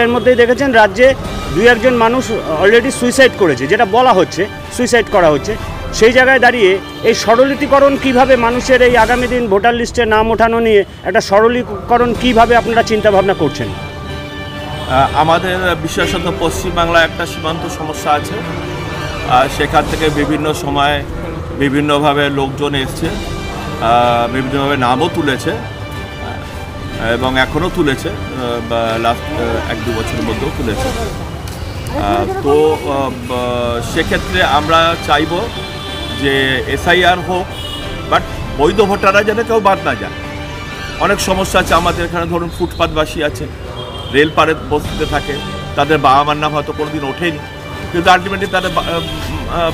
এর মধ্যেই দেখেছেন রাজ্যে দুই একজন মানুষ অলরেডি সুইসাইড করেছে, যেটা বলা হচ্ছে সুইসাইড করা হচ্ছে। সেই জায়গায় দাঁড়িয়ে এই সরলীকরণ কিভাবে মানুষের এই আগামী দিন ভোটার লিস্টে নাম ওঠানো নিয়ে একটা সরলীকরণ কিভাবে আপনারা চিন্তা ভাবনা করছেন? আমাদের বিশেষত পশ্চিমবাংলায় একটা সীমান্ত সমস্যা আছে। সেখান থেকে বিভিন্ন সময় বিভিন্নভাবে লোকজন এসছে, বিভিন্নভাবে নামও তুলেছে এবং এখনও তুলেছে, লাস্ট 1-2 বছরের মধ্যেও তুলেছে। তো সেক্ষেত্রে আমরা চাইব যে এসআইআর হোক, বাট বৈধ ভোটাররা যেন কেউ বাদ না যায়। অনেক সমস্যা আছে আমাদের এখানে, ধরুন ফুটপাথবাসী আছে, রেল পাড়ের বস্তিতে থাকে, তাদের বাবা মার নাম হয়তো কোনোদিন ওঠেনি, কিন্তু আলটিমেটলি তাদের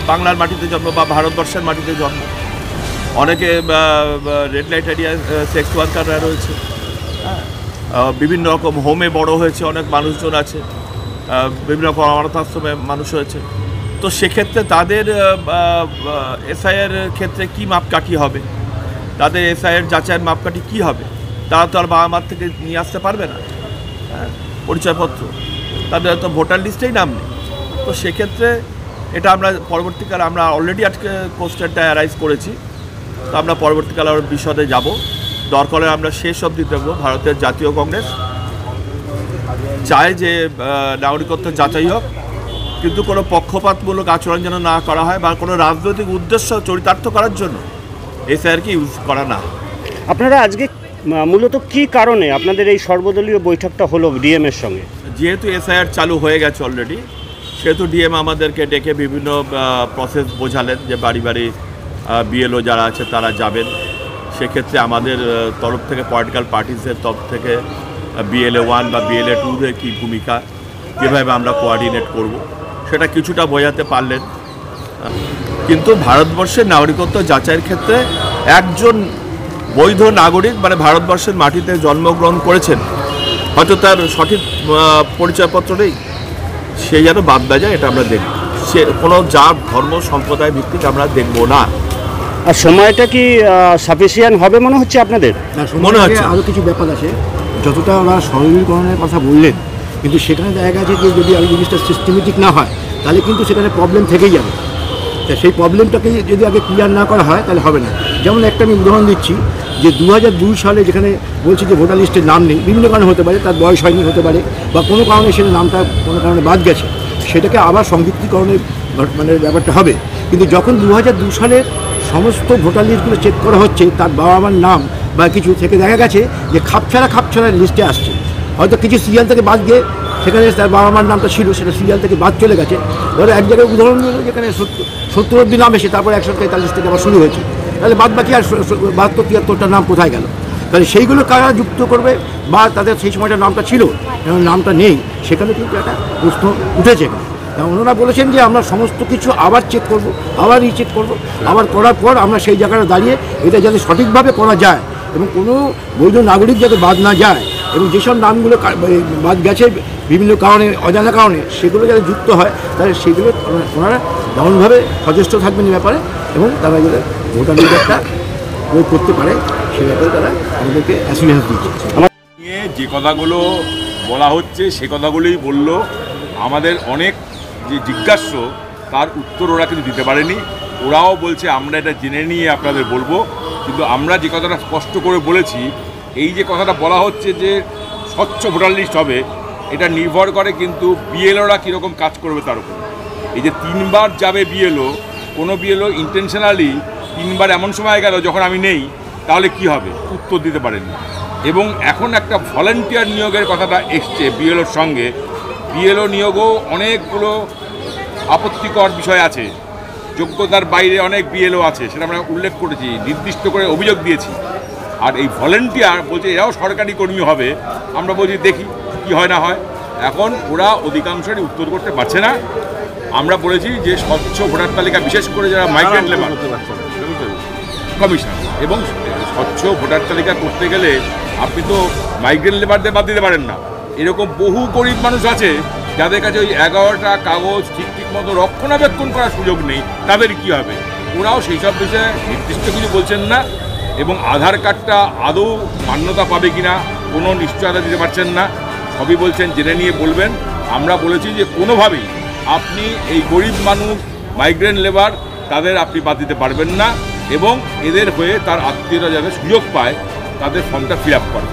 বাংলার মাটিতে জন্ম বা ভারতবর্ষের মাটিতে জন্ম। অনেকে রেড লাইট এরিয়া সেক্স ওয়ার্কাররা রয়েছে, বিভিন্ন রকম হোমে বড় হয়েছে, অনেক মানুষজন আছে, বিভিন্ন রকম অনাথ আশ্রমে মানুষ হয়েছে। তো সেক্ষেত্রে তাদের এসআইয়ের ক্ষেত্রে কী মাপকাঠি হবে, তাদের এসআইয়ের যাচাইয়ের মাপকাঠি কী হবে? তারা তো আর বাবা মার থেকে নিয়ে আসতে পারবে না পরিচয়পত্র, তাদের তো ভোটার লিস্টেই নাম নেই। তো সেক্ষেত্রে এটা আমরা পরবর্তীকালে আমরা অলরেডি আজকে কোশ্চেনটা অ্যারাইজ করেছি, তো আমরা পরবর্তীকালে আরও বিশদে যাব। দরকার হলে আমরা শেষ অবধি দেখব। ভারতের জাতীয় কংগ্রেস চায় যে নাগরিকত্ব যাচাই হোক, কিন্তু কোনো পক্ষপাতমূলক আচরণ যেন না করা হয় বা কোনো রাজনৈতিক উদ্দেশ্য চরিতার্থ করার জন্য এসআইআরকে ইউজ করা না। আপনারা আজকে মূলত কি কারণে আপনাদের এই সর্বদলীয় বৈঠকটা হলো ডিএমের সঙ্গে? যেহেতু এসআইআর চালু হয়ে গেছে অলরেডি, সেহেতু ডিএম আমাদেরকে ডেকে বিভিন্ন প্রসেস বোঝালেন যে বাড়ি বাড়ি বিএলও যারা আছে তারা যাবেন। সেক্ষেত্রে আমাদের তরফ থেকে পলিটিক্যাল পার্টিসের তরফ থেকে BLA 1 বা BLA 2 কী ভূমিকা, কীভাবে আমরা কোঅর্ডিনেট করব, সেটা কিছুটা বোঝাতে পারলেন। কিন্তু ভারতবর্ষের নাগরিকত্ব যাচাইয়ের ক্ষেত্রে একজন বৈধ নাগরিক মানে ভারতবর্ষের মাটিতে জন্মগ্রহণ করেছেন, হয়তো তার সঠিক পরিচয়পত্র নেই, সে যেন বাদ না যায়, এটা আমরা দেখব। সে কোনো জাত ধর্ম সম্প্রদায় ভিত্তিক আমরা দেখব না। আর সময়টা কি সাফিসিয়েন্ট হবে মনে হচ্ছে আপনাদের? মনে হচ্ছে আরও কিছু ব্যাপার আছে। যতটা ওরা সরলীকরণের কথা বললেন, কিন্তু সেখানে দেখা গেছে যে যদি আগে জিনিসটা সিস্টেমেটিক না হয় তাহলে কিন্তু সেখানে প্রবলেম থেকেই যাবে। তা সেই প্রবলেমটাকে যদি আগে ক্লিয়ার না করা হয় তাহলে হবে না। যেমন একটা আমি উদাহরণ দিচ্ছি যে 2002 সালে যেখানে বলছি যে ভোটার লিস্টের নাম নেই, বিভিন্ন কারণে হতে পারে, তার বয়স হয়নি হতে পারে, বা কোনো কারণে সেটা নামটা কোনো কারণে বাদ গেছে, সেটাকে আবার সংযুক্তিকরণের মানে ব্যাপারটা হবে। কিন্তু যখন 2002 সালের সমস্ত ভোটার লিস্টগুলো চেক করা হচ্ছে, তার বাবা মার নাম বা কিছু থেকে দেখা গেছে যে খাপছাড়া লিস্টে আসছে, হয়তো কিছু সিরিয়াল থেকে বাদ গিয়ে সেখানে তার বাবা মার নামটা ছিল, সেটা সিরিয়াল থেকে বাদ চলে গেছে। ধরো এক জায়গায় উদাহরণ দিল যেখানে 70 অব্দি নাম এসে তারপরে 143 থেকে আবার শুরু হয়েছে, তাহলে বাদ বাকি আর 72-73টা নাম কোথায় গেল? তাহলে সেইগুলো কারা যুক্ত করবে, বা তাদের সেই সময়টা নামটা ছিল এখন নামটা নেই, সেখানে কিন্তু একটা প্রশ্ন উঠেছে। ওনারা বলেছেন যে আমরা সমস্ত কিছু আবার চেক করব, আবার রিচেক করব, আবার করার পর আমরা সেই জায়গাটা দাঁড়িয়ে এটা যাতে সঠিকভাবে করা যায় এবং কোনো বৈধ নাগরিক যাতে বাদ না যায়, এবং যেসব নামগুলো বাদ গেছে বিভিন্ন কারণে, অজানা কারণে, সেগুলো যাতে যুক্ত হয়, তাহলে সেগুলো ওনারা যেমনভাবে সচেষ্ট থাকবেন এই ব্যাপারে, এবং তারা যাতে ভোটার লিস্টটা প্রয়োগ করতে পারে সে ব্যাপারে তারা আমাদেরকে অ্যাসিস্ট্যান্স দিচ্ছে। নিয়ে যে কথাগুলো বলা হচ্ছে সে কথাগুলোই বলল। আমাদের অনেক যে জিজ্ঞাস্য তার উত্তর ওরা কিন্তু দিতে পারেনি। ওরাও বলছে আমরা এটা জেনে নিয়ে আপনাদের বলবো, কিন্তু আমরা যে কথাটা স্পষ্ট করে বলেছি, এই যে কথাটা বলা হচ্ছে যে স্বচ্ছ ভোটার লিস্ট হবে, এটা নির্ভর করে কিন্তু বিএলওরা কীরকম কাজ করবে তার উপর। এই যে 3 বার যাবে বিএলও, কোনো বিএলও ইন্টেনশনালি 3 বার এমন সময় গেল যখন আমি নেই, তাহলে কি হবে? উত্তর দিতে পারেনি। এবং এখন একটা ভলান্টিয়ার নিয়োগের কথাটা এসছে বিএলওর সঙ্গে। বিএলও নিয়োগও অনেকগুলো আপত্তিকর বিষয় আছে, যোগ্যতার বাইরে অনেক বিএলও আছে, সেটা আমরা উল্লেখ করেছি, নির্দিষ্ট করে অভিযোগ দিয়েছি। আর এই ভলান্টিয়ার বলছে এরাও সরকারি কর্মী হবে, আমরা বলছি দেখি কি হয় না হয়। এখন ওরা অধিকাংশই উত্তর করতে পারছে না। আমরা বলেছি যে স্বচ্ছ ভোটার তালিকা, বিশেষ করে যারা মাইগ্রেন্ট লেবার কমিশন, এবং স্বচ্ছ ভোটার তালিকা করতে গেলে আপনি তো মাইগ্রেন্ট লেবারদের বাদ দিতে পারেন না। এরকম বহু গরিব মানুষ আছে যাদের কাছে ওই 11টা কাগজ ঠিক মতো রক্ষণাবেক্ষণ করার সুযোগ নেই, তাদের কি হবে? ওরাও সেই সব বিষয়ে নির্দিষ্ট কিছু বলছেন না, এবং আধার কার্ডটা আদৌ মান্যতা পাবে কিনা কোনো নিশ্চয়তা দিতে পারছেন না। সবই বলছেন জেনে নিয়ে বলবেন। আমরা বলেছি যে কোনোভাবেই আপনি এই গরিব মানুষ, মাইগ্রেন্ট লেবার, তাদের আপনি বাদ দিতে পারবেন না, এবং এদের হয়ে তার আত্মীয়রা যাতে সুযোগ পায় তাদের ফর্মটা ফিল আপ করে।